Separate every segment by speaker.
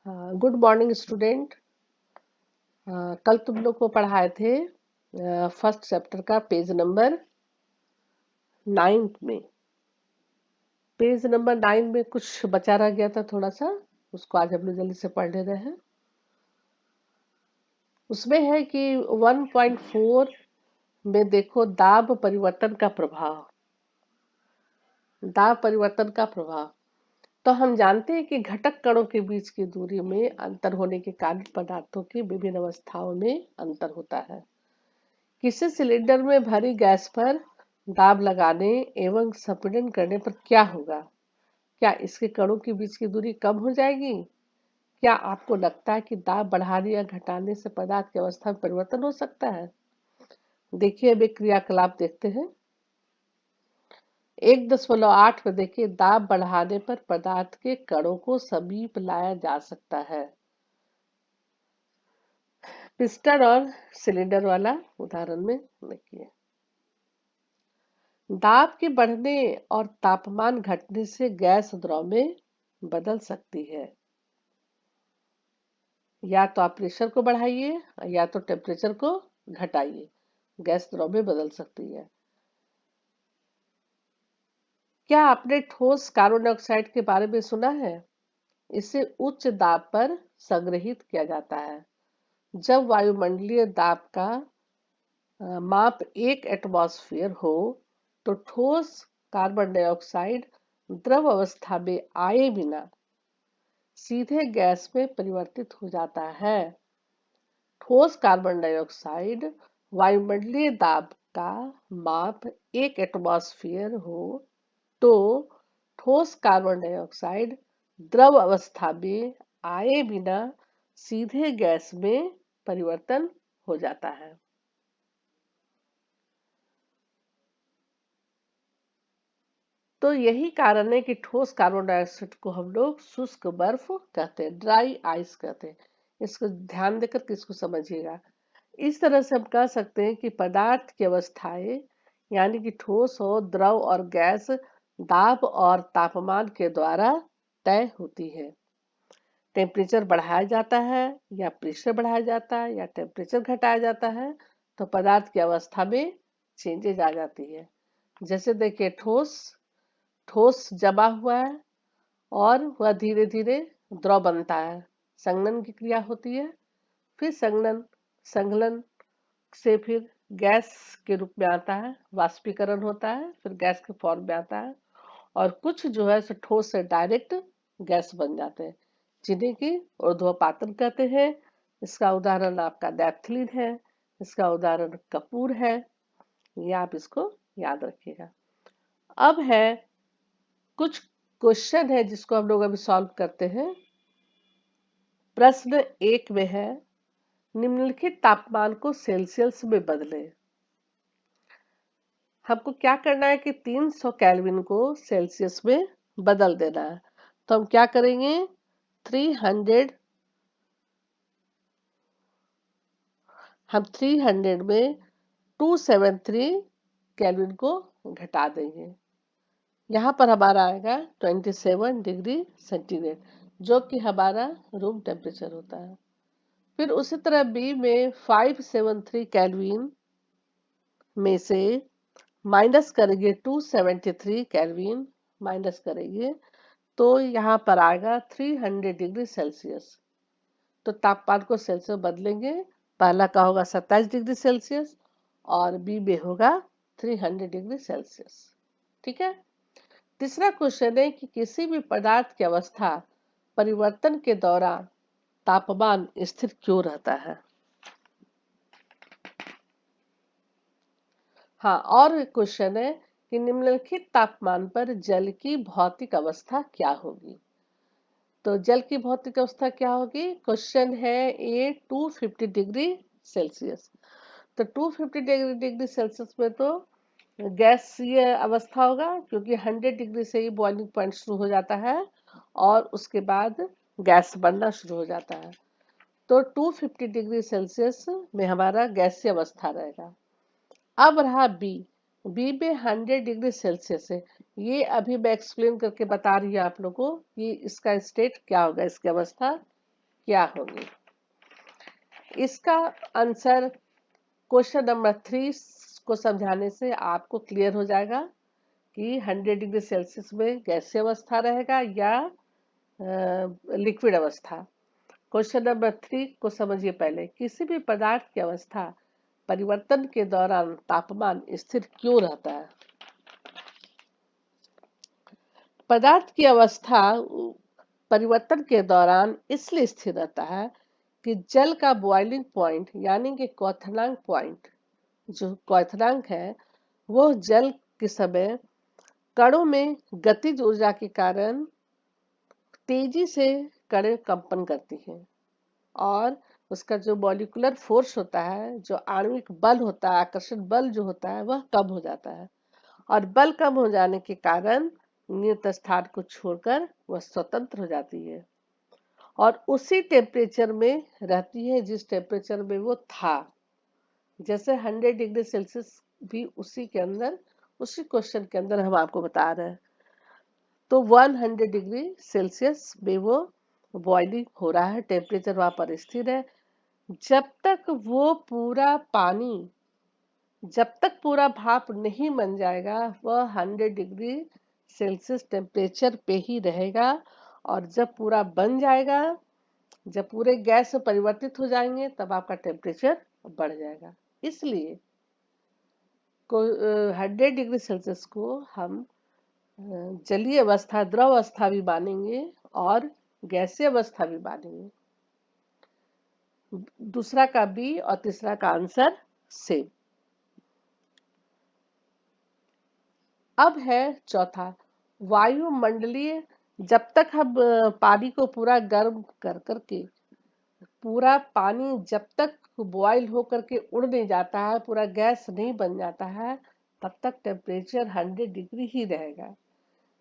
Speaker 1: Good morning student. कल तुम लोग को पढ़ाए थे फर्स्ट चैप्टर का पेज नंबर 9 में। पेज नंबर 9 में कुछ बचा रह गया था थोड़ा सा, उसको आज हम लोग जल्दी से पढ़ ले रहे हैं। उसमें है कि 1.4 में देखो दाब परिवर्तन का प्रभाव। दाब परिवर्तन का प्रभाव तो हम जानते हैं कि घटक कणों के बीच की दूरी में अंतर होने के कारण पदार्थों की विभिन्न अवस्थाओं में अंतर होता है। किसी सिलेंडर में भरी गैस पर दाब लगाने एवं संपीड़न करने पर क्या होगा? क्या इसके कणों के बीच की दूरी कम हो जाएगी? क्या आपको लगता है कि दाब बढ़ाने या घटाने से पदार्थ की अवस्था में परिवर्तन हो सकता है? देखिए, अब एक क्रियाकलाप देखते हैं। 1.8 में देखिए, दाब बढ़ाने पर पदार्थ के कणों को समीप लाया जा सकता है। पिस्टन और सिलेंडर वाला उदाहरण में देखिए, दाब के बढ़ने और तापमान घटने से गैस द्रव में बदल सकती है। या तो आप प्रेशर को बढ़ाइए या तो टेम्परेचर को घटाइए, गैस द्रव में बदल सकती है। क्या आपने ठोस कार्बन डाइऑक्साइड के बारे में सुना है? इसे उच्च दाब पर संग्रहित किया जाता है। जब वायुमंडलीय दाब का माप 1 एटमॉस्फेयर हो तो ठोस कार्बन डाइऑक्साइड द्रव अवस्था में आए बिना सीधे गैस में परिवर्तित हो जाता है। ठोस कार्बन डाइऑक्साइड वायुमंडलीय दाब का माप 1 एटमॉस्फेयर हो तो ठोस कार्बन डाइऑक्साइड द्रव अवस्था में आए बिना सीधे गैस में परिवर्तन हो जाता है। तो यही कारण है कि ठोस कार्बन डाइऑक्साइड को हम लोग शुष्क बर्फ कहते हैं, ड्राई आइस कहते हैं। इसको ध्यान देकर के इसको समझिएगा। इस तरह से हम कह सकते हैं कि पदार्थ की अवस्थाएं यानी कि ठोस हो, द्रव और गैस दाब और तापमान के द्वारा तय होती है। टेम्परेचर बढ़ाया जाता है या प्रेशर बढ़ाया जाता है या टेम्परेचर घटाया जाता है तो पदार्थ की अवस्था में चेंजेज आ जाती है। जैसे देखिए, ठोस ठोस जमा हुआ है और वह धीरे धीरे द्रव बनता है, संघनन की क्रिया होती है, फिर संघनन से फिर गैस के रूप में आता है, वाष्पीकरण होता है, फिर गैस के फॉर्म में आता है और कुछ जो है सो ठोस से डायरेक्ट गैस बन जाते हैं, जिन्हें कि ऊर्ध्वपातन कहते हैं। इसका उदाहरण आपका नैप्थलीन है, इसका उदाहरण कपूर है। ये आप इसको याद रखिएगा। अब है कुछ क्वेश्चन है जिसको हम लोग अभी सॉल्व करते हैं। प्रश्न 1 में है, निम्नलिखित तापमान को सेल्सियस में बदलें। हमको क्या करना है कि 300 केल्विन को सेल्सियस में बदल देना है। तो हम क्या करेंगे, 300 में 273 केल्विन को घटा देंगे। यहाँ पर हमारा आएगा 27 डिग्री सेंटीग्रेड, जो कि हमारा रूम टेम्परेचर होता है। फिर उसी तरह बी में 573 केल्विन में से माइनस करेंगे 273 केल्विन, माइनस करेंगे तो यहाँ पर आएगा 300 डिग्री सेल्सियस। तो तापमान को सेल्सियस बदलेंगे, पहला का होगा 27 डिग्री सेल्सियस और बी में होगा 300 डिग्री सेल्सियस। ठीक है। तीसरा क्वेश्चन है कि किसी भी पदार्थ की अवस्था परिवर्तन के दौरान तापमान स्थिर क्यों रहता है। हाँ, और क्वेश्चन है कि निम्नलिखित तापमान पर जल की भौतिक अवस्था क्या होगी। तो जल की भौतिक अवस्था क्या होगी, क्वेश्चन है ए 250 डिग्री सेल्सियस। तो 250 डिग्री सेल्सियस में तो गैसीय अवस्था होगा, क्योंकि 100 डिग्री से ही बॉइलिंग पॉइंट शुरू हो जाता है और उसके बाद गैस बनना शुरू हो जाता है। तो 250 डिग्री सेल्सियस में हमारा गैसीय अवस्था रहेगा। अब रहा बी में 100 डिग्री सेल्सियस है। ये अभी मैं एक्सप्लेन करके बता रही हूँ आप लोगों को कि इसका स्टेट क्या होगा, इसकी अवस्था क्या होंगी? इसका आंसर क्वेश्चन नंबर 3 को समझाने से आपको क्लियर हो जाएगा कि 100 डिग्री सेल्सियस में गैसीय अवस्था रहेगा या लिक्विड अवस्था। क्वेश्चन नंबर 3 को समझिए पहले। किसी भी पदार्थ की अवस्था परिवर्तन के दौरान तापमान स्थिर क्यों रहता है? पदार्थ की अवस्था परिवर्तन के दौरान इसलिए स्थिर रहता है कि जल का बॉइलिंग पॉइंट यानी कि क्वथनांक पॉइंट, जो क्वथनांक है, वो जल के समय कणों में गतिज ऊर्जा के कारण तेजी से कणें कंपन करती हैं और उसका जो मॉलिक्यूलर फोर्स होता है, जो आणविक बल होता है, आकर्षण बल जो होता है, वह कम हो जाता है और बल कम हो जाने के कारण नियत स्थान को छोड़कर वह स्वतंत्र हो जाती है और उसी टेम्परेचर में रहती है जिस टेम्परेचर में वो था। जैसे 100 डिग्री सेल्सियस भी उसी के अंदर, उसी क्वेश्चन के अंदर हम आपको बता रहे हैं। तो 100 डिग्री सेल्सियस में वो बॉइलिंग हो रहा है, टेम्परेचर वहां पर स्थिर है। जब तक वो पूरा पानी, जब तक पूरा भाप नहीं बन जाएगा, वह 100 डिग्री सेल्सियस टेम्परेचर पे ही रहेगा और जब पूरा बन जाएगा, जब पूरे गैस में परिवर्तित हो जाएंगे, तब आपका टेम्परेचर बढ़ जाएगा। इसलिए 100 डिग्री सेल्सियस को हम जलीय अवस्था, द्रव अवस्था भी मानेंगे और गैसीय अवस्था भी मानेंगे। दूसरा का बी और तीसरा का आंसर सेम। अब है चौथा, वायुमंडलीय। जब तक हम पानी को पूरा गर्म कर करके, पूरा पानी जब तक बॉयल होकर के उड़ नहीं जाता है, पूरा गैस नहीं बन जाता है, तब तक टेम्परेचर 100 डिग्री ही रहेगा।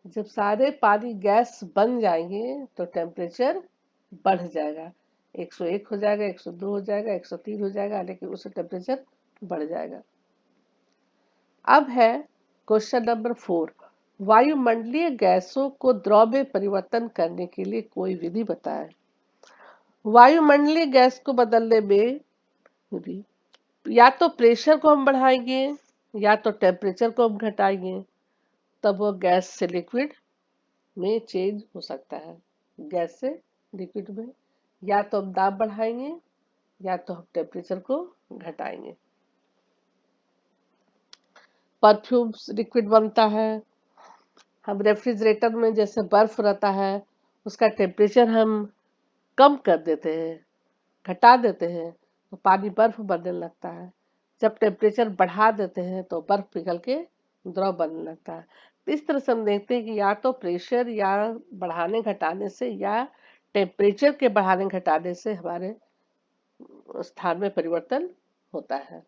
Speaker 1: जब सारे पानी गैस बन जाएंगे तो टेम्परेचर बढ़ जाएगा, 101 हो जाएगा, 102 हो जाएगा, 103 हो जाएगा, लेकिन उससे टेम्परेचर बढ़ जाएगा। अब है क्वेश्चन नंबर 4, वायुमंडलीय गैसों को द्रव में परिवर्तन करने के लिए कोई विधि बताएं। वायुमंडलीय गैस को बदलने में भी या तो प्रेशर को हम बढ़ाएंगे या तो टेम्परेचर को हम घटाएंगे, तब वो गैस से लिक्विड में चेंज हो सकता है। गैस से लिक्विड में या तो हम दाब बढ़ाएंगे या तो हम टेम्परेचर को घटाएंगे। परफ्यूम लिक्विड बनता है, हम रेफ्रिजरेटर में जैसे बर्फ रहता है, उसका टेम्परेचर हम कम कर देते हैं, घटा देते हैं, तो पानी बर्फ बनने लगता है। जब टेम्परेचर बढ़ा देते हैं तो बर्फ पिघल के द्रव बनने लगता है। तो इस तरह से हम देखते हैं कि या तो प्रेशर या बढ़ाने घटाने से या टेम्परेचर के बढ़ाने घटाने से हमारे स्थान में परिवर्तन होता है।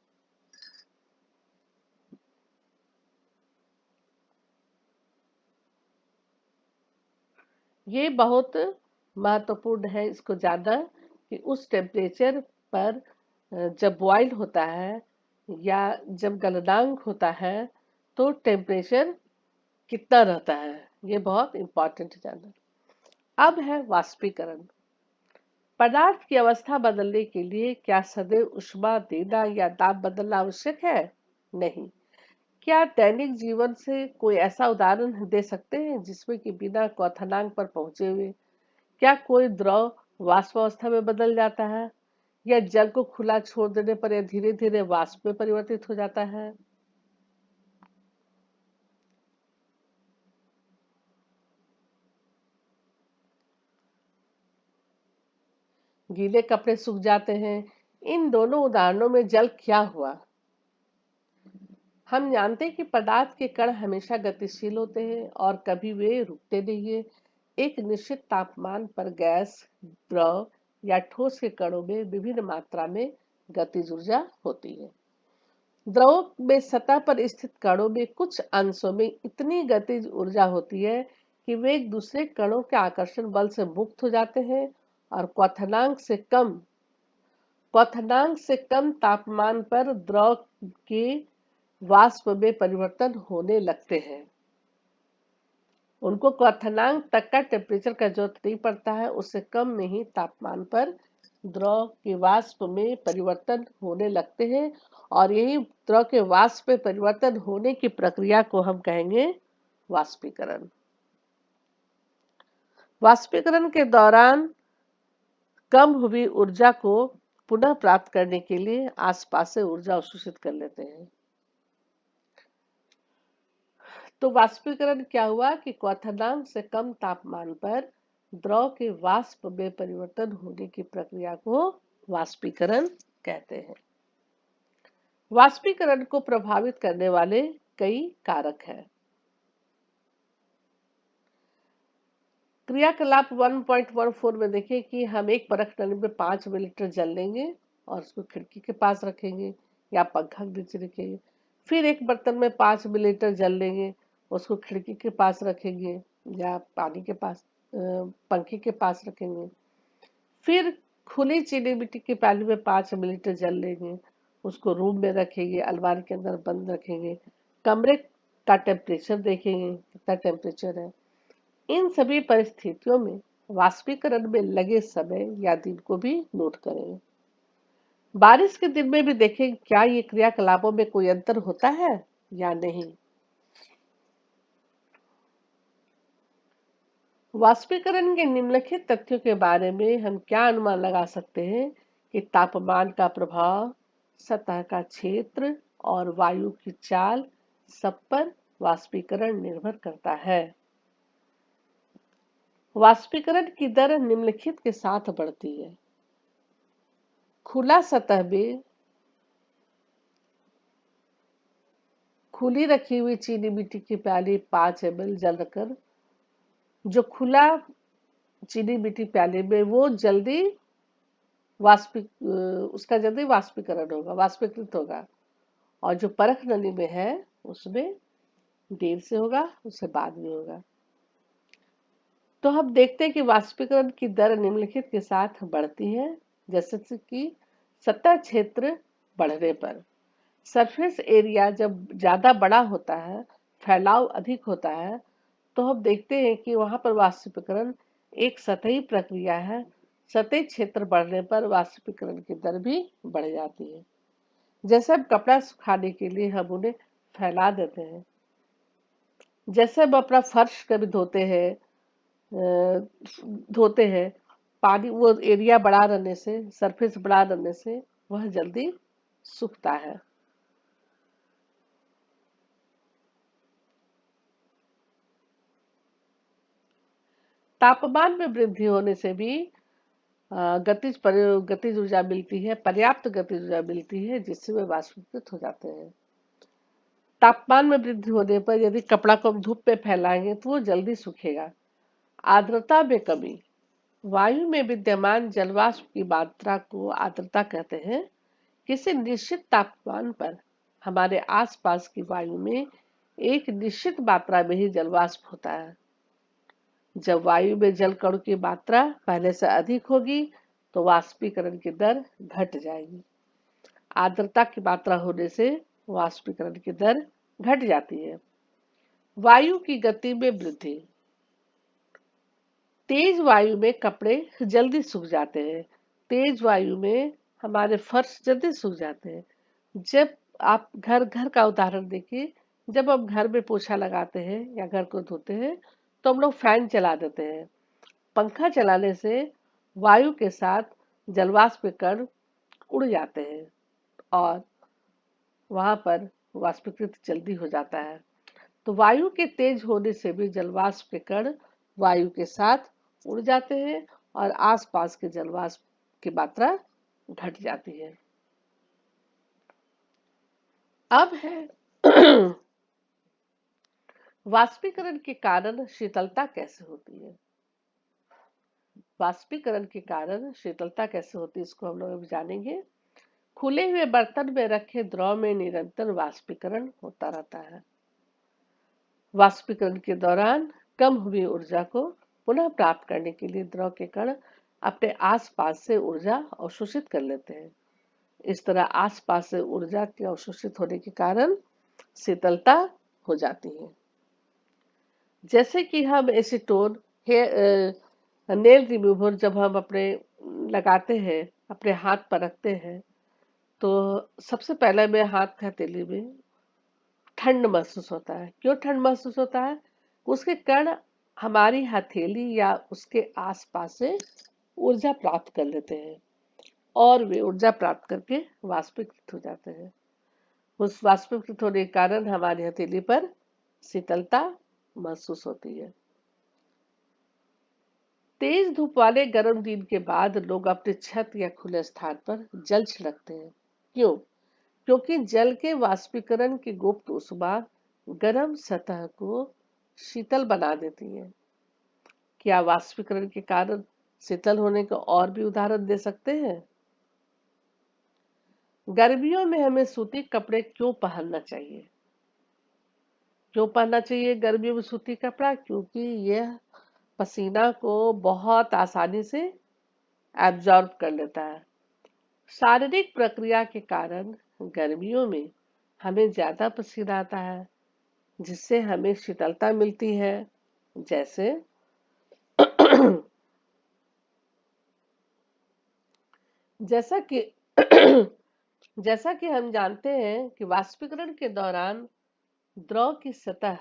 Speaker 1: ये बहुत महत्वपूर्ण है इसको जानना कि उस टेम्परेचर पर जब बॉइल होता है या जब गलनांक होता है तो टेम्परेचर कितना रहता है, ये बहुत इंपॉर्टेंट है जानना। अब है वाष्पीकरण। पदार्थ की अवस्था बदलने के लिए क्या सदैव ऊष्मा देना या दाब बदलना आवश्यक है? नहीं। क्या दैनिक जीवन से कोई ऐसा उदाहरण दे सकते हैं जिसमें कि बिना क्वथनांक पर पहुंचे हुए क्या कोई द्रव वाष्प अवस्था में बदल जाता है या जल को खुला छोड़ देने पर यह धीरे धीरे वाष्प में परिवर्तित हो जाता है? गीले कपड़े सूख जाते हैं, इन दोनों उदाहरणों में जल क्या हुआ? हम जानते हैं कि पदार्थ के कण हमेशा गतिशील होते हैं और कभी वे रुकते नहीं है। एक निश्चित तापमान पर गैस, द्रव या ठोस के कणों में विभिन्न मात्रा में गतिज ऊर्जा होती है। द्रव में सतह पर स्थित कणों में कुछ अंशों में इतनी गतिज ऊर्जा होती है कि वे एक दूसरे कणों के आकर्षण बल से मुक्त हो जाते हैं और क्वथनांक से कम तापमान पर द्रव के वाष्प में परिवर्तन होने लगते हैं। उनको क्वथनांक तक का टेम्परेचर का जरूरत नहीं पड़ता है, उससे कम में ही तापमान पर द्रव के वाष्प में परिवर्तन होने लगते हैं और यही द्रव के वाष्प में परिवर्तन होने की प्रक्रिया को हम कहेंगे वाष्पीकरण। वाष्पीकरण के दौरान कम हुई ऊर्जा को पुनः प्राप्त करने के लिए आसपास से ऊर्जा अवशोषित कर लेते हैं। तो वाष्पीकरण क्या हुआ कि क्वथनांक से कम तापमान पर द्रव के वाष्प में परिवर्तन होने की प्रक्रिया को वाष्पीकरण कहते हैं। वाष्पीकरण को प्रभावित करने वाले कई कारक हैं। क्रियाकलाप 1.14 में देखें कि हम एक परख नली में 5 मिलीलीटर जल लेंगे और उसको खिड़की के पास रखेंगे या पंखा के नीचे रखेंगे। फिर एक बर्तन में 5 मिलीलीटर जल लेंगे, उसको खिड़की के पास रखेंगे या पानी के पास पंखे के पास रखेंगे। फिर खुली चीनी मिट्टी की प्याली में 5 मिलीलीटर जल लेंगे, उसको रूम में रखेंगे, अलमारी के अंदर बंद रखेंगे, कमरे का टेम्परेचर देखेंगे कितना टेम्परेचर है। इन सभी परिस्थितियों में वाष्पीकरण में लगे समय या दिन को भी नोट करें। बारिश के दिन में भी देखें क्या ये क्रियाकलापों में कोई अंतर होता है या नहीं। वाष्पीकरण के निम्नलिखित तथ्यों के बारे में हम क्या अनुमान लगा सकते हैं कि तापमान का प्रभाव, सतह का क्षेत्र और वायु की चाल सब पर वाष्पीकरण निर्भर करता है। वाष्पीकरण की दर निम्नलिखित के साथ बढ़ती है। खुला सतह में खुली रखी हुई चीनी मिट्टी की प्याली 5 ml जल कर, जो खुला चीनी मिट्टी प्याले में वो जल्दी उसका जल्दी वाष्पीकरण होगा, वाष्पीकृत होगा, और जो परख नली में है उसमें देर से होगा, उससे बाद में होगा। तो हम देखते हैं कि वाष्पीकरण की दर निम्नलिखित के साथ बढ़ती है, जैसे कि सतह क्षेत्र बढ़ने पर। सरफेस एरिया जब ज्यादा बड़ा होता है, फैलाव अधिक होता है, तो हम देखते हैं कि वहां पर वाष्पीकरण एक सतही प्रक्रिया है। सतही क्षेत्र बढ़ने पर वाष्पीकरण की दर भी बढ़ जाती है। जैसे हम कपड़ा सुखाने के लिए हम उन्हें फैला देते हैं, जैसे हम अपना फर्श कभी धोते हैं, पानी वो एरिया बड़ा रहने से, सरफेस बड़ा रहने से वह जल्दी सूखता है। तापमान में वृद्धि होने से भी गतिज ऊर्जा मिलती है, पर्याप्त गतिज ऊर्जा मिलती है, जिससे वे वाष्पीकृत हो जाते हैं। तापमान में वृद्धि होने पर यदि कपड़ा को हम धूप में फैलाएंगे तो वो जल्दी सूखेगा। आर्द्रता में कमी, वायु में विद्यमान जलवाष्प की मात्रा को आर्द्रता कहते हैं। किसी निश्चित तापमान पर हमारे आसपास की वायु में एक निश्चित मात्रा में ही जलवाष्प होता है। जब वायु में जल कणों की मात्रा पहले से अधिक होगी तो वाष्पीकरण की दर घट जाएगी। आर्द्रता की मात्रा होने से वाष्पीकरण की दर घट जाती है। वायु की गति में वृद्धि, तेज वायु में कपड़े जल्दी सूख जाते हैं। तेज वायु में हमारे फर्श जल्दी सूख जाते हैं। जब आप घर घर का उदाहरण देखिए, जब हम घर में पोछा लगाते हैं या घर को धोते हैं तो हम लोग फैन चला देते हैं। पंखा चलाने से वायु के साथ जलवाष्प के कण उड़ जाते हैं और वहां पर वाष्पीकृत जल्दी हो जाता है। तो वायु के तेज होने से भी जलवाष्प के कण वायु के साथ उड़ जाते हैं और आसपास के जलवाष्प की मात्रा घट जाती है। अब है वाष्पीकरण के कारण शीतलता कैसे होती है। वाष्पीकरण के कारण शीतलता कैसे होती है इसको हम लोग जानेंगे। खुले हुए बर्तन में रखे द्रव में निरंतर वाष्पीकरण होता रहता है। वाष्पीकरण के दौरान कम हुई ऊर्जा को पुनः प्राप्त करने के लिए द्रव के कण अपने आसपास से ऊर्जा अवशोषित कर लेते हैं। इस तरह आसपास से ऊर्जा के अवशोषित होने के कारण शीतलता हो जाती है। जैसे कि हम एसीटोन नेल रिमूवर जब हम अपने लगाते हैं, अपने हाथ पर रखते हैं, तो सबसे पहले में हाथ की हथेली में ठंड महसूस होता है। क्यों ठंड महसूस होता है? उसके कण हमारी हथेली या उसके आसपास से ऊर्जा प्राप्त कर लेते हैं और वे ऊर्जा प्राप्त करके वाष्पीकृत हो जाते हैं। उस वाष्पीकृत होने के कारण हमारी हथेली पर शीतलता महसूस होती है। तेज धूप वाले गर्म दिन के बाद लोग अपने छत या खुले स्थान पर जल छिड़कते हैं। क्यों? क्योंकि जल के वाष्पीकरण की गुप्त ऊष्मा गर्म सतह को शीतल बना देती है। क्या वाष्पीकरण के कारण शीतल होने का और भी उदाहरण दे सकते हैं? गर्मियों में हमें सूती कपड़े क्यों पहनना चाहिए? क्यों पहनना चाहिए गर्मियों में सूती कपड़ा? क्योंकि यह पसीना को बहुत आसानी से एब्जॉर्ब कर लेता है। शारीरिक प्रक्रिया के कारण गर्मियों में हमें ज्यादा पसीना आता है, जिससे हमें शीतलता मिलती है। जैसे जैसा कि जैसा कि हम जानते हैं कि वाष्पीकरण के दौरान द्रव की सतह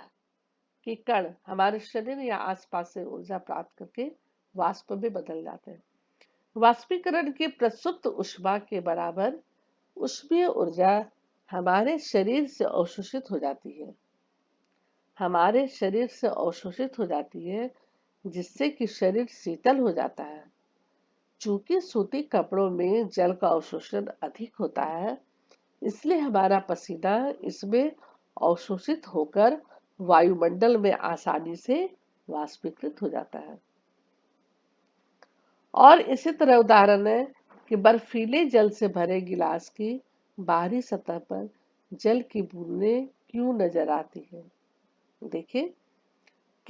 Speaker 1: के कण हमारे शरीर या आसपास से ऊर्जा प्राप्त करके वाष्प में बदल जाते हैं। वाष्पीकरण की प्रसुप्त ऊष्मा के बराबर ऊष्मीय ऊर्जा हमारे शरीर से अवशोषित हो जाती है। हमारे शरीर से अवशोषित हो जाती है, जिससे कि शरीर शीतल हो जाता है। चूंकि सूती कपड़ों में जल का अवशोषण अधिक होता है, इसलिए हमारा पसीना इसमें अवशोषित होकर वायुमंडल में आसानी से वाष्पीकृत हो जाता है। और इसी तरह उदाहरण है कि बर्फीले जल से भरे गिलास की बाहरी सतह पर जल की बूंदें क्यों नजर आती है। देखिए,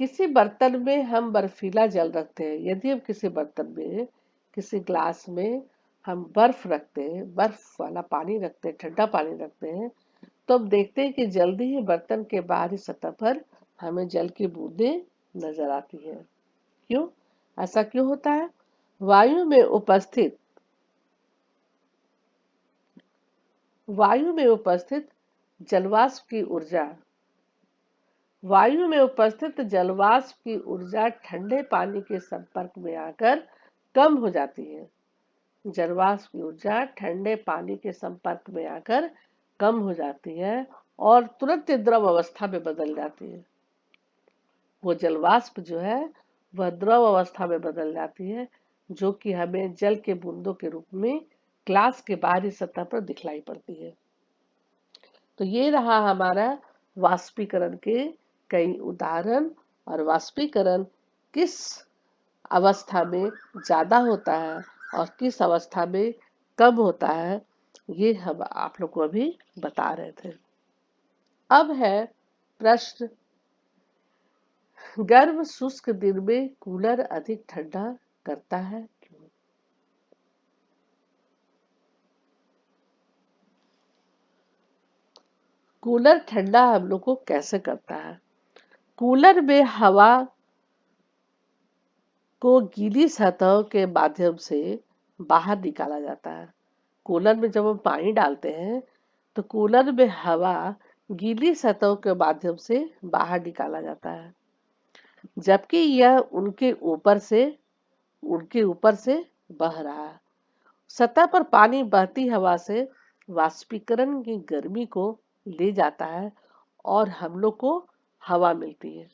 Speaker 1: किसी बर्तन में हम बर्फीला जल रखते हैं। यदि हम किसी बर्तन में, किसी ग्लास में हम बर्फ रखते हैं, बर्फ वाला पानी रखते हैं, ठंडा पानी रखते हैं, तो हम देखते हैं कि जल्दी ही बर्तन के बाहरी सतह पर हमें जल की बूंदें नजर आती है। क्यों? ऐसा क्यों होता है? वायु में उपस्थित वायु में उपस्थित जलवाष्प की ऊर्जा वायु में उपस्थित जलवाष्प की ऊर्जा ठंडे पानी के संपर्क में आकर कम हो जाती है। जलवाष्प की ऊर्जा ठंडे पानी के संपर्क में आकर कम हो जाती है और तुरंत द्रव अवस्था में बदल जाती है। वो जलवाष्प जो है वह द्रव अवस्था में बदल जाती है, जो कि हमें जल के बूंदों के रूप में ग्लास के बाहरी सतह पर दिखलाई पड़ती है। तो ये रहा हमारा वाष्पीकरण के कई उदाहरण, और वाष्पीकरण किस अवस्था में ज्यादा होता है और किस अवस्था में कम होता है, ये हम आप लोग को अभी बता रहे थे। अब है प्रश्न, गर्म शुष्क दिन में कूलर अधिक ठंडा करता है क्यों? कूलर ठंडा हम लोग को कैसे करता है? कूलर में हवा को गीली सतहों के माध्यम से बाहर निकाला जाता है। कूलर में जब हम पानी डालते हैं, तो कूलर में हवा गीली सतहों के माध्यम से बाहर निकाला जाता है, जबकि यह उनके ऊपर से बह रहा है। सतह पर पानी बहती हवा से वाष्पीकरण की गर्मी को ले जाता है और हम लोग को हवा मिलती है।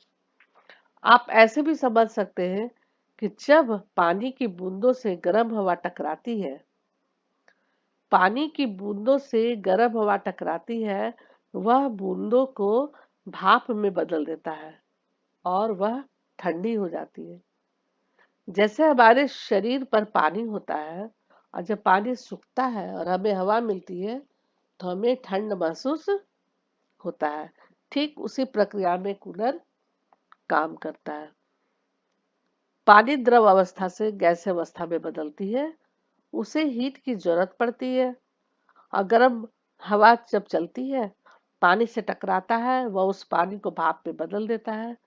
Speaker 1: आप ऐसे भी समझ सकते हैं कि जब पानी की बूंदों से गर्म हवा टकराती है, पानी की बूंदों से गर्म हवा टकराती है, वह बूंदों को भाप में बदल देता है और वह ठंडी हो जाती है। जैसे हमारे शरीर पर पानी होता है, और जब पानी सूखता है और हमें हवा मिलती है, तो हमें ठंड महसूस होता है। ठीक उसी प्रक्रिया में कूलर काम करता है। पानी द्रव अवस्था से गैस अवस्था में बदलती है, उसे हीट की जरूरत पड़ती है, और गर्म हवा जब चलती है, पानी से टकराता है, वह उस पानी को भाप में बदल देता है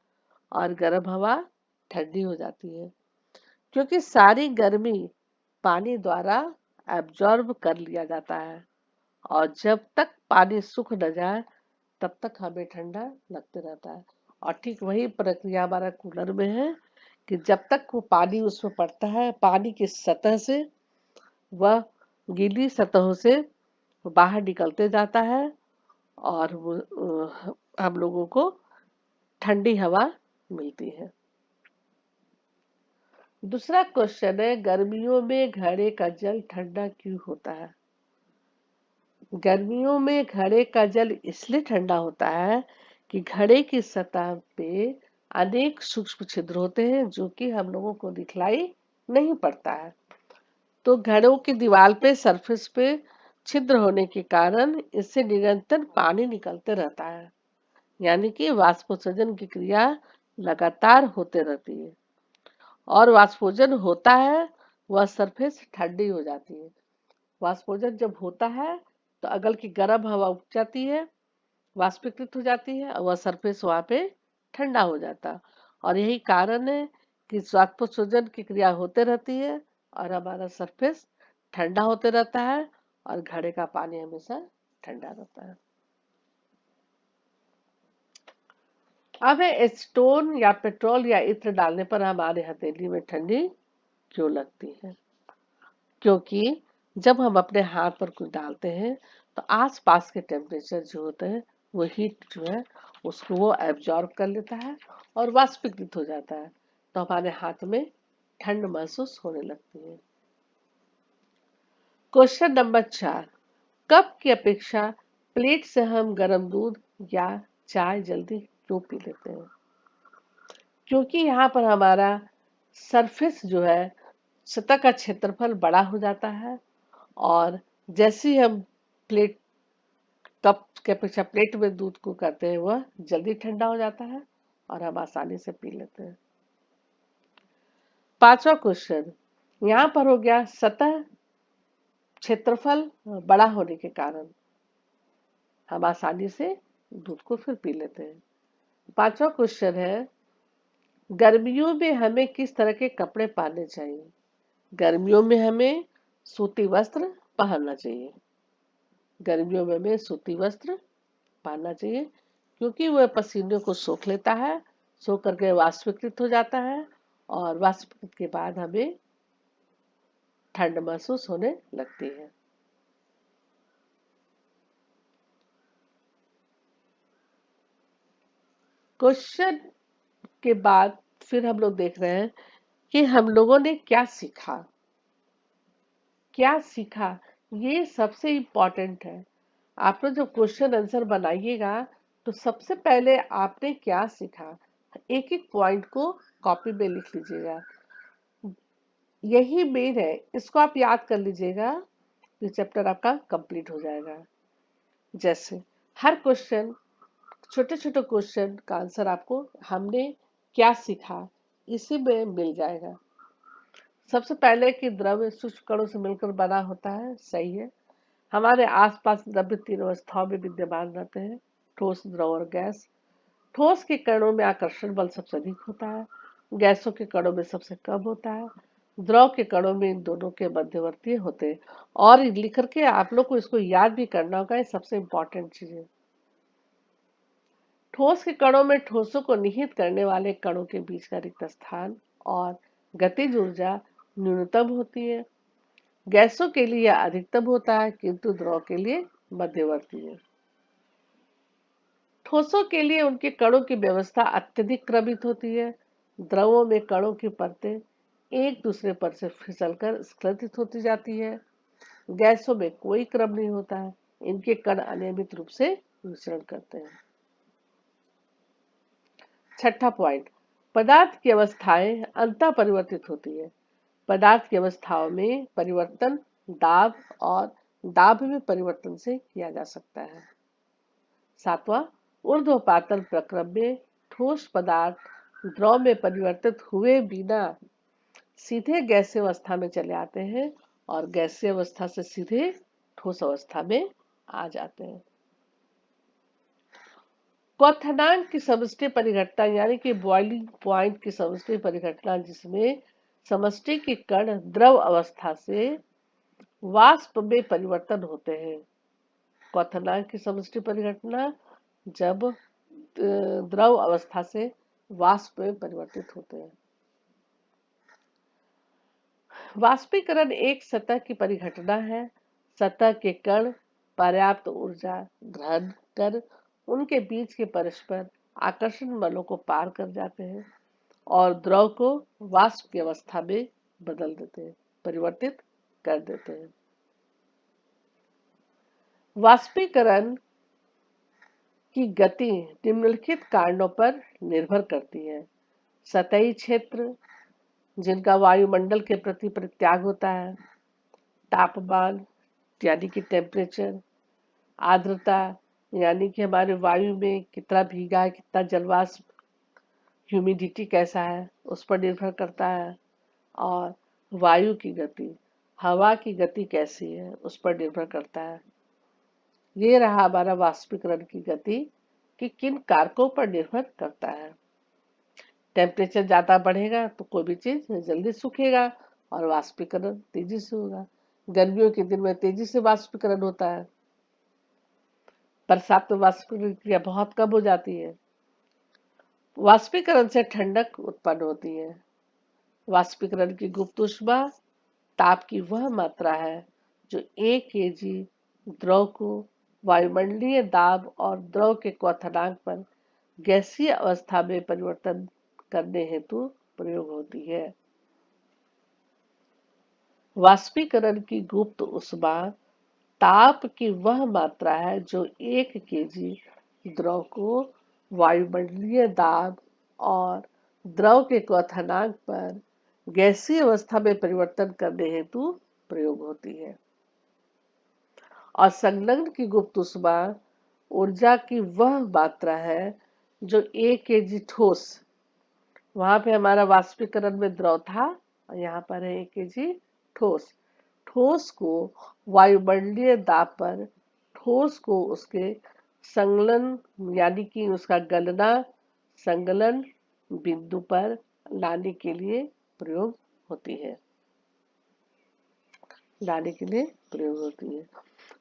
Speaker 1: और गर्म हवा ठंडी हो जाती है, क्योंकि सारी गर्मी पानी द्वारा एब्जॉर्ब कर लिया जाता है। और जब तक पानी सूख न जाए तब तक हमें ठंडा लगते रहता है। और ठीक वही प्रक्रिया हमारा कूलर में है कि जब तक वो पानी उसमें पड़ता है, पानी की सतह से वह गीली सतहों से बाहर निकलते जाता है और वो हम लोगों को ठंडी हवा मिलती है। दूसरा क्वेश्चन है, गर्मियों में घड़े का जल ठंडा क्यों होता है? गर्मियों में घड़े का जल इसलिए ठंडा होता है कि घड़े की सतह पे अनेक सूक्ष्म छिद्र होते हैं जो कि हम लोगों को दिखलाई नहीं पड़ता है। तो घड़ों की दीवार पे सरफेस पे छिद्र होने के कारण इससे निरंतर पानी निकलते रहता है, यानी कि वाष्पोत्सर्जन की क्रिया लगातार होते रहती है। और वाष्पोत्सर्जन होता है, वह सरफेस ठंडी हो जाती है। वाष्पोत्सर्जन जब होता है तो अगल की गर्म हवा उठ जाती है, वाष्पीकृत हो जाती है और वह सरफेस वहां पे ठंडा हो जाता है। और यही कारण है कि वाष्पोत्सर्जन की क्रिया होते रहती है और हमारा सरफेस ठंडा होते रहता है और घड़े का पानी हमेशा ठंडा रहता है। अब स्टोन या पेट्रोल या इत्र डालने पर हमारे हथेली में ठंडी क्यों लगती है? क्योंकि जब हम अपने हाथ पर कुछ डालते हैं तो आसपास के टेम्परेचर जो होते हैं वो हीट जो है उसको वो एब्जॉर्ब कर लेता है और वाष्पीकृत हो जाता है, तो हमारे हाथ में ठंड महसूस होने लगती है। क्वेश्चन नंबर 4, कप की अपेक्षा प्लेट से हम गर्म दूध या चाय जल्दी क्यों पी लेते हैं? क्योंकि यहाँ पर हमारा सरफेस जो है, सतह का क्षेत्रफल बड़ा हो जाता है और जैसे ही हम प्लेट कप के अपेक्षा प्लेट में दूध को करते हैं वह जल्दी ठंडा हो जाता है और हम आसानी से पी लेते हैं। पांचवा क्वेश्चन, यहाँ पर हो गया सतह क्षेत्रफल बड़ा होने के कारण हम आसानी से दूध को फिर पी लेते हैं। पांचवा क्वेश्चन है, गर्मियों में हमें किस तरह के कपड़े पहनने चाहिए? गर्मियों में हमें सूती वस्त्र पहनना चाहिए। गर्मियों में हमें सूती वस्त्र पहनना चाहिए क्योंकि वह पसीने को सोख लेता है, सोख करके वाष्पीकृत हो जाता है और वाष्पीकृत के बाद हमें ठंड महसूस होने लगती है। क्वेश्चन के बाद फिर हम लोग देख रहे हैं कि हम लोगों ने क्या सीखा। क्या सीखा ये सबसे इम्पोर्टेंट है। आप लोग जब क्वेश्चन आंसर बनाइएगा तो सबसे पहले आपने क्या सीखा, एक एक पॉइंट को कॉपी में लिख लीजिएगा। यही मेन है, इसको आप याद कर लीजिएगा तो चैप्टर आपका कंप्लीट हो जाएगा। जैसे हर क्वेश्चन, छोटे छोटे क्वेश्चन का आंसर आपको हमने क्या सीखा इसी में मिल जाएगा। सबसे पहले कि द्रव्य सूक्ष्म कणों से मिलकर बना होता है, सही है। हमारे आसपास द्रव्य तीन अवस्थाओं में विद्यमान रहते हैं, ठोस, द्रव और गैस। ठोस के कणों में आकर्षण बल सबसे अधिक होता है, गैसों के कणों में सबसे कम होता है, द्रव के कणों में इन दोनों के मध्यवर्ती होते हैं। और लिख करके आप लोग को इसको याद भी करना होगा, ये सबसे इंपॉर्टेंट चीज है। ठोस के कणों में ठोसों को निहित करने वाले कणों के बीच का रिक्त स्थान और गतिज ऊर्जा न्यूनतम होती है। गैसों के लिए यह अधिकतम होता है किंतु द्रव के लिए मध्यवर्ती है। ठोसों के लिए उनके कणों की व्यवस्था अत्यधिक क्रमित होती है। द्रवों में कणों की परतें एक दूसरे पर से फिसलकर स्खलित होती जाती है। गैसों में कोई क्रम नहीं होता है, इनके कण अनियमित रूप से विचरण करते हैं। छठा पॉइंट, पदार्थ की अवस्थाएं अंतः परिवर्तित होती है। पदार्थ की अवस्थाओं में परिवर्तन दाब और दाब में परिवर्तन से किया जा सकता है। सातवां, ऊर्ध्वपातन प्रक्रम में ठोस पदार्थ द्रव में परिवर्तित हुए बिना सीधे गैसीय अवस्था में चले आते हैं और गैसीय अवस्था से सीधे ठोस अवस्था में आ जाते हैं। क्वथनांक की समष्टि परिघटना यानी कि बॉइलिंग पॉइंट की समष्टि परिघटना, जिसमें समष्टि के कण द्रव अवस्था से वाष्प में परिवर्तन होते हैं। क्वथनांक की समष्टि परिघटना जब द्रव अवस्था से वाष्प में परिवर्तित होते हैं। वाष्पीकरण एक सतह की परिघटना है। सतह के कण पर्याप्त ऊर्जा ग्रहण कर उनके बीच के परस्पर आकर्षण बलों को पार कर जाते हैं और द्रव को वाष्प की अवस्था में बदल देते हैं, परिवर्तित कर देते हैं। वाष्पीकरण की गति निम्नलिखित कारणों पर निर्भर करती है। सतही क्षेत्र, जिनका वायुमंडल के प्रति परित्याग होता है, तापमान यानी कि टेम्परेचर, आर्द्रता यानी कि हमारे वायु में कितना भीगा है, कितना जलवाष्प, ह्यूमिडिटी कैसा है, उस पर निर्भर करता है। और वायु की गति, हवा की गति कैसी है, उस पर निर्भर करता है। ये रहा हमारा वाष्पीकरण की गति कि किन कारकों पर निर्भर करता है। टेम्परेचर ज्यादा बढ़ेगा तो कोई भी चीज जल्दी सूखेगा और वाष्पीकरण तेजी से होगा। गर्मियों के दिन में तेजी से वाष्पीकरण होता है, बरसात में वाष्पीकरण क्रिया बहुत कम हो जाती है। वाष्पीकरण से ठंडक उत्पन्न होती है। वाष्पीकरण की गुप्त ऊष्मा ताप की वह मात्रा है जो 1 kg द्रव को वायुमंडलीय दाब और द्रव के क्वथनांक पर गैसीय अवस्था में परिवर्तन करने हेतु प्रयोग होती है। वाष्पीकरण की गुप्त ऊष्मा ताप की वह मात्रा है जो 1 kg द्रव को वायुमंडलीय दाब और द्रव के क्वथनांक पर गैसीय अवस्था में परिवर्तन करने हेतु प्रयोग होती है। और संलग्न की गुप्त ऊष्मा ऊर्जा की वह मात्रा है जो 1 kg ठोस, वहां पे हमारा वाष्पीकरण में द्रव था और यहाँ पर है 1 kg ठोस, ठोस को वायुमंडलीय दाब पर ठोस को उसके संगलन यानी कि उसका गलना संगलन बिंदु पर लाने के लिए प्रयोग होती है, लाने के लिए प्रयोग होती है।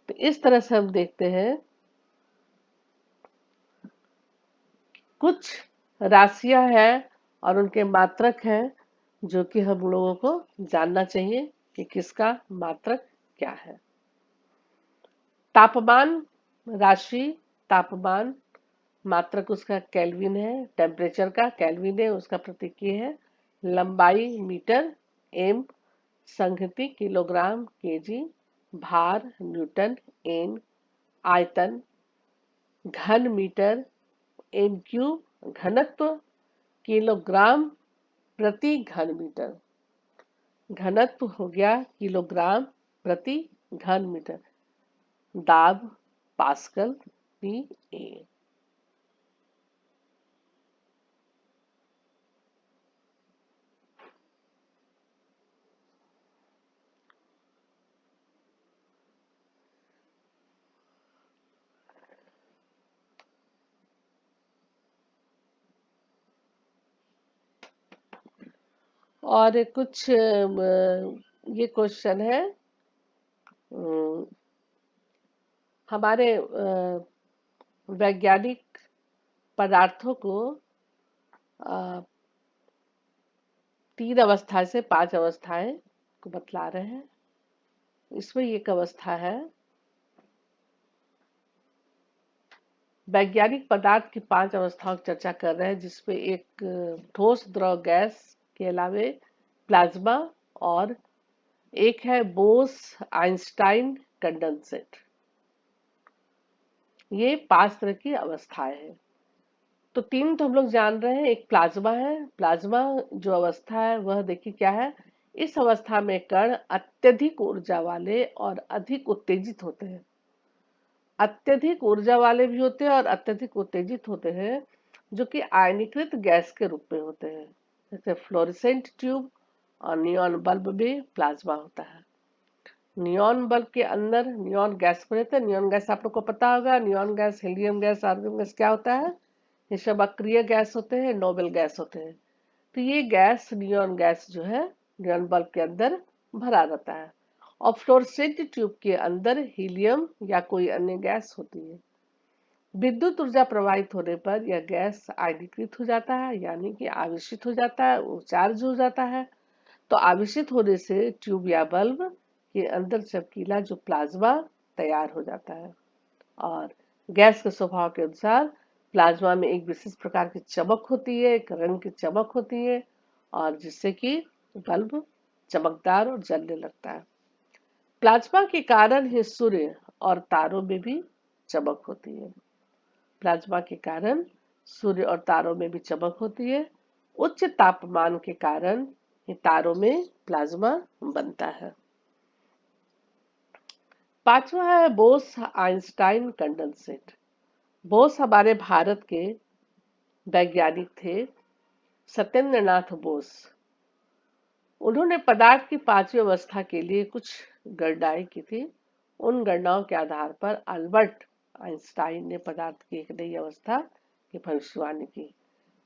Speaker 1: तो इस तरह से हम देखते हैं कुछ राशियां हैं और उनके मात्रक हैं जो कि हम लोगों को जानना चाहिए कि किसका मात्रक क्या है। तापमान राशि, तापमान मात्रक उसका केल्विन है, टेम्परेचर का केल्विन है, उसका प्रतीक है। लंबाई मीटर एम, संहति किलोग्राम केजी, भार न्यूटन एन, आयतन घन मीटर एम क्यूब, घनत्व किलोग्राम प्रति घन मीटर, घनत्व हो गया किलोग्राम प्रति घन मीटर, दाब पास्कल पी ए। और कुछ ये क्वेश्चन है हमारे वैज्ञानिक पदार्थों को 3 अवस्था से 5 अवस्थाएं को बतला रहे हैं। इसमें एक अवस्था है वैज्ञानिक पदार्थ की 5 अवस्थाओं की चर्चा कर रहे हैं, जिसमें एक ठोस द्रव गैस के अलावे प्लाज्मा और एक है बोस आइंस्टाइन कंडेंसेट। ये 5 तरह की अवस्थाएं हैं। तो 3 तो हम लोग जान रहे हैं, एक प्लाज्मा है। प्लाज्मा जो अवस्था है वह देखिए क्या है, इस अवस्था में कण अत्यधिक ऊर्जा वाले और अधिक उत्तेजित होते हैं। अत्यधिक ऊर्जा वाले भी होते हैं और अत्यधिक उत्तेजित होते हैं, जो कि आयनीकृत गैस के रूप में होते हैं, जैसे फ्लोरेसेंट ट्यूब और नियॉन बल्ब में प्लाज्मा होता है। नियॉन बल्ब के अंदर नियॉन गैस रहता है। नियॉन गैस आप लोग को पता होगा, neon gas, helium gas, argon gas क्या होता है, ये सब अक्रिय गैस होते हैं, नोबल गैस होते हैं। तो ये गैस नियॉन गैस जो है नियॉन बल्ब के अंदर भरा रहता है और फ्लोरोसेंट ट्यूब के अंदर हीलियम या कोई अन्य गैस होती है। विद्युत ऊर्जा प्रवाहित होने पर यह गैस आयनीकृत हो जाता है, यानी कि आवेशित हो जाता है, वो चार्ज हो जाता है। तो आवेशित होने से ट्यूब या बल्ब के अंदर चमकीला जो प्लाज्मा तैयार हो जाता है। और गैस के स्वभाव के अनुसार प्लाज्मा में एक विशेष प्रकार की चमक होती है, एक रंग की चमक होती है, और जिससे कि बल्ब चमकदार और जलने लगता है। प्लाज्मा के कारण ही सूर्य और तारों में भी चमक होती है। प्लाज्मा के कारण सूर्य और तारों में भी चमक होती है। उच्च तापमान के कारण ये तारों में प्लाज्मा बनता है। पांचवा है बोस आइंस्टाइन कंडेंसेट। बोस हमारे भारत के वैज्ञानिक थे, सत्येंद्र नाथ बोस। उन्होंने पदार्थ की पांचवी अवस्था के लिए कुछ गणनाएं की थी। उन गणनाओं के आधार पर अल्बर्ट आइंस्टाइन ने पदार्थ की एक नई अवस्था की भविष्यवाणी की,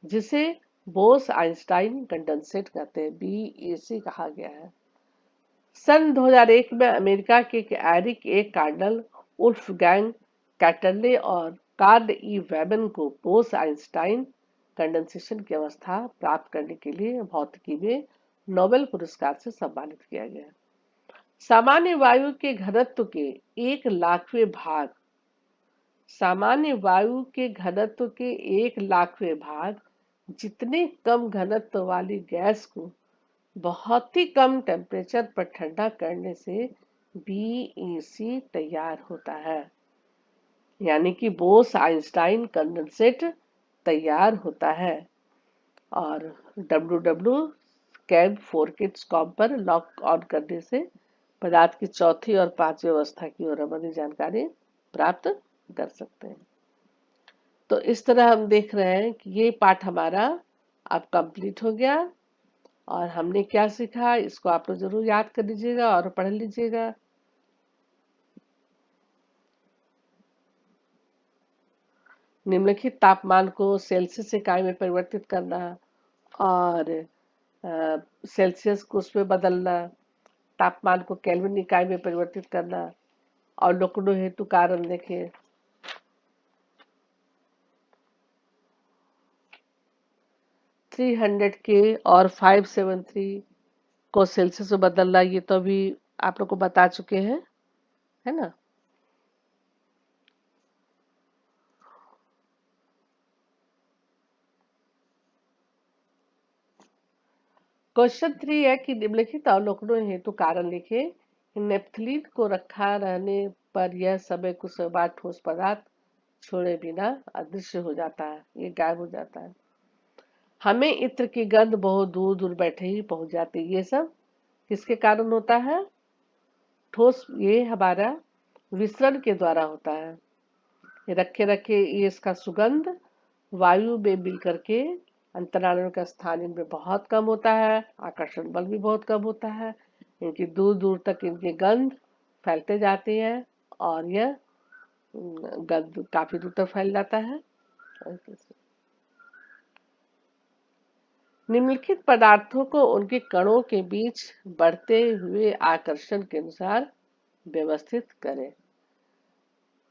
Speaker 1: जिसे बोस आइंस्टाइन कंडेंसेट कहते हैं, बीएसी कहा गया है। सन 2001 में अमेरिका के एरिक ए कार्डल, उल्फगैंग कैटरले और कार्ल ई वेबन को बोस आइंस्टाइन कंडेंसेशन की अवस्था प्राप्त करने के लिए भौतिकी में नोबेल पुरस्कार से सम्मानित किया गया। सामान्य वायु के घनत्व के 1,00,000वें भाग सामान्य वायु के घनत्व के 1,00,000वें भाग जितने कम घनत्व वाली गैस को बहुत ही कम टेम्परेचर पर ठंडा करने से बीईसी तैयार होता है, यानी कि बोस आइंस्टाइन कंडेंसेट तैयार होता है। और www.cab4kids.com पर लॉग ऑन करने से पदार्थ की चौथी और पांचवी अवस्था की ओर हमारी जानकारी प्राप्त कर सकते हैं। तो इस तरह हम देख रहे हैं कि ये पाठ हमारा अब कंप्लीट हो गया और हमने क्या सीखा इसको आप लोग जरूर याद कर लीजिएगा और पढ़ लीजिएगा। निम्नलिखित तापमान को सेल्सियस इकाई में परिवर्तित करना और सेल्सियस को उसमें बदलना, तापमान को केल्विन इकाई में परिवर्तित करना, अवलोकनों हेतु कारण देखें। थ्री 300 के और 573 को सेल्सियस में बदलना, ये तो अभी आप लोग को बता चुके हैं, है ना। क्वेश्चन 3 है कि निम्नलिखित अवलोकनों हेतु कारण लिखे। नेप्थलीन को रखा रहने पर यह समय कुछ समय बाद ठोस पदार्थ छोड़े बिना अदृश्य हो जाता है, ये गायब हो जाता है। हमें इत्र की गंध बहुत दूर दूर बैठे ही पहुंच जाती है। ये सब किसके कारण होता है? ठोस, ये हमारा विसरण के द्वारा होता है। रखे रखे ये इसका सुगंध वायु में मिल करके अंतराणु का स्थान इनमें बहुत कम होता है, आकर्षण बल भी बहुत कम होता है, इनकी दूर दूर तक इनकी गंध फैलते जाती है और यह गंध काफी दूर तक फैल जाता है। निम्नलिखित पदार्थों को उनके कणों के बीच बढ़ते हुए आकर्षण के अनुसार व्यवस्थित करें।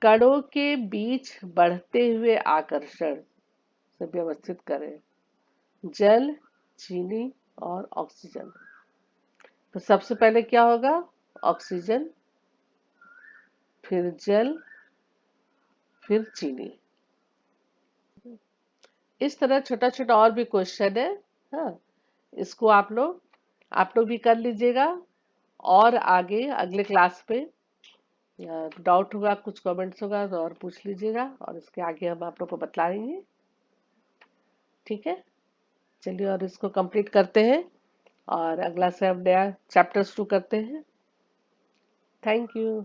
Speaker 1: कणों के बीच बढ़ते हुए आकर्षण से व्यवस्थित करें। जल, चीनी और ऑक्सीजन। तो सबसे पहले क्या होगा? ऑक्सीजन, फिर जल, फिर चीनी। इस तरह छोटा छोटा और भी क्वेश्चन है। हाँ, इसको आप लोग भी कर लीजिएगा और आगे अगले क्लास पे डाउट होगा, कुछ कमेंट्स होगा तो और पूछ लीजिएगा और इसके आगे हम आप लोग को बतलाएंगे। ठीक है, चलिए और इसको कंप्लीट करते हैं और अगला से हम नया चैप्टर शुरू करते हैं। Thank you.